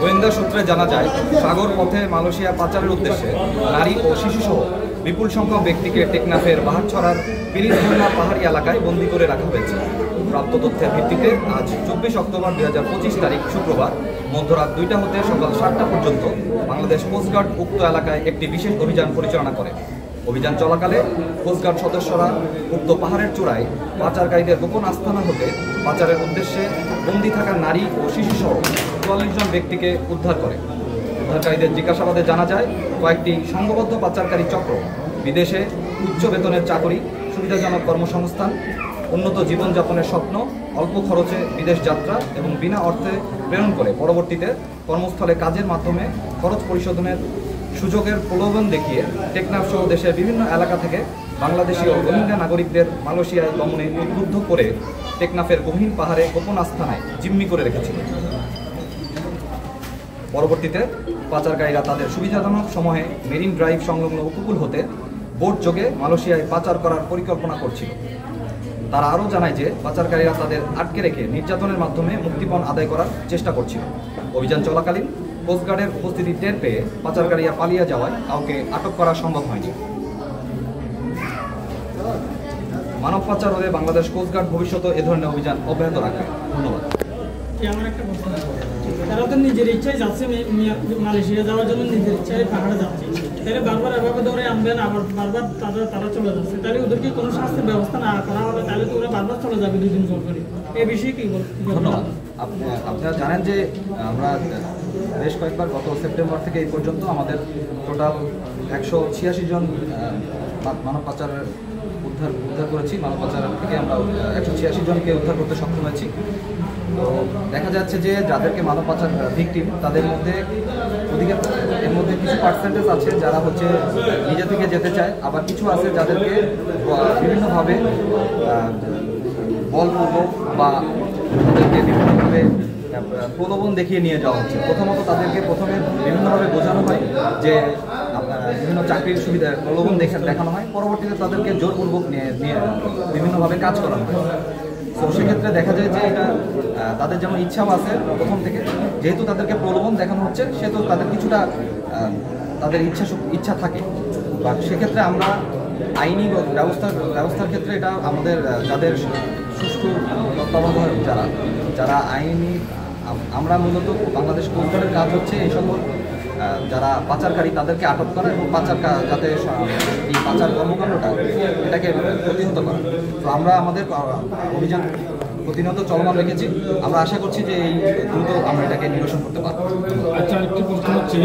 গোয়েন্দা সূত্রে জানা যায়, সাগর পথে মালয়েশিয়া পাচারের উদ্দেশ্যে নারী ও শিশুসহ বিপুল সংখ্যক ব্যক্তিকে টেকনাফের বাহারছড়ার পিরিজঝর্ণা পাহাড়ি এলাকায় বন্দী করে রাখা হয়েছে। প্রাপ্ত তথ্যের ভিত্তিতে আজ 24 অক্টোবর 2025 তারিখ শুক্রবার মধ্যরাত 2টা হতে সকাল 7টা পর্যন্ত বাংলাদেশ কোস্টগার্ড উক্ত এলাকায় একটি বিশেষ অভিযান পরিচালনা করে। অভিযান চলাকালে কোস্টগার্ড সদস্যরা উক্ত পাহাড়ের চূড়ায় পাচারকারীদের গোপন আস্তানা হতে পাচারের উদ্দেশ্যে বন্দী থাকা নারী ও শিশুসহ 44 জন ব্যক্তিকে উদ্ধার করে। উদ্ধারকারীদের জিজ্ঞাসাবাদে জানা যায়, কয়েকটি সংঘবদ্ধ পাচারকারী চক্র বিদেশে উচ্চ বেতনের চাকরি, সুবিধাজনক কর্মসংস্থান, উন্নত জীবনযাপনের স্বপ্ন, অল্প খরচে বিদেশ যাত্রা এবং বিনা অর্থে প্রেরণ করে পরবর্তীতে কর্মস্থলে কাজের মাধ্যমে খরচ পরিশোধনের সুযোগের প্রলোভন দেখিয়ে টেকনাফ সহ দেশের বিভিন্ন এলাকা থেকে বাংলাদেশি ও রোহিঙ্গা নাগরিকদের মালয়েশিয়ায় গমনে উদ্বুদ্ধ করে টেকনাফের গহীন পাহাড়ে গোপন আস্তানায় জিম্মি করে রেখেছিল। পরবর্তীতে পাচারকারীরা তাদের সুবিধাজনক সময়ে মেরিন ড্রাইভ সংলগ্ন উপকূল হতে বোট যোগে মালয়েশিয়ায় পাচার করার পরিকল্পনা করছিল। তারা আরও জানায় যে পাচারকারীরা তাদের আটকে রেখে নির্যাতনের মাধ্যমে মুক্তিপণ আদায় করার চেষ্টা করছিল। অভিযান চলাকালীন কোস্টগার্ডের উপস্থিতি টের পেয়ে পাচারকারীরা পালিয়ে যাওয়ায় কাউকে আটক করা সম্ভব হয়নি। মানব পাচার রোধে বাংলাদেশ কোস্টগার্ড ভবিষ্যতে এ ধরনের অভিযান অব্যাহত রাখবে। ধন্যবাদ। আমার একটা প্রশ্ন, তারা তো নিজের ইচ্ছায় যাচ্ছে মালয়েশিয়া যাওয়ার জন্য, নিজের ইচ্ছায় পাহাড়ে যাচ্ছে, তাহলে বারবার এভাবে ধরে আনবেন, আবার বারবার তারা চলে যাচ্ছে, তাহলে ওদেরকে কোনো শাস্তির ব্যবস্থা না করা হলে তাহলে তো ওরা বারবার চলে যাবে 2 দিন পর করে। এই বিষয়ে কি বলবেন? ধন্যবাদ। আপনারা জানেন যে আমরা বেশ কয়েকবার গত সেপ্টেম্বর থেকে এই পর্যন্ত আমাদের টোটাল 186 জন মানব পাচারের উদ্ধার করেছি। মানব পাচার থেকে আমরা 186 জনকে উদ্ধার করতে সক্ষম হয়েছি। তো দেখা যাচ্ছে যে যাদেরকে মানব পাচার ভিকটিম, তাদের মধ্যে এর মধ্যে কিছু পার্সেন্টেজ আছে যারা হচ্ছে নিজে থেকে যেতে চায়, আবার কিছু আছে যাদেরকে বিভিন্নভাবে বলপূর্বক বা তাদেরকে বিভিন্নভাবে প্রলোভন দেখিয়ে নিয়ে যাওয়া হচ্ছে। প্রথমত তাদেরকে প্রথমে বিভিন্নভাবে বোঝানো হয় যে বিভিন্ন চাকরির সুবিধা প্রলোভন দেখানো হয়, পরবর্তীতে তাদেরকে জোরপূর্বক নিয়ে বিভিন্নভাবে কাজ করানো হয়। তো সেক্ষেত্রে দেখা যায় যে এটা তাদের যেমন ইচ্ছাও আছে প্রথম থেকে, যেহেতু তাদেরকে প্রলোভন দেখানো হচ্ছে সেহেতু তাদের কিছুটা তাদের ইচ্ছা থাকে। বা সেক্ষেত্রে আমরা আইনি ব্যবস্থার ক্ষেত্রে এটা আমাদের যাদের সুষ্ঠু তত্ত্বাবধায়ক যারা আইনি, আমরা মূলত বাংলাদেশ কোস্টগার্ডের কাজ হচ্ছে এই সকল যারা পাচারকারী তাদেরকে আটক করা এবং যাতে এই পাচার কর্মকাণ্ডটা এটাকে প্রতিহত করা। তো আমরা আমাদের অভিযান প্রতিনিয়ত চলমান রেখেছি। আমরা আশা করছি যে এই দ্রুত আমরা এটাকে নিরসন করতে পারবো। আচ্ছা, আরেকটি প্রশ্ন হচ্ছে,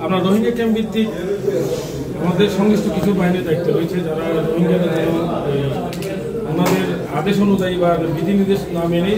আমরা রোহিঙ্গা ক্যাম্প ভিত্তিক আমাদের সংশ্লিষ্ট কিছু বাহিনীর দায়িত্ব রয়েছে, যারা রোহিঙ্গাদের ওনাদের আদেশ অনুযায়ী বা বিধিনির্দেশ না মেনে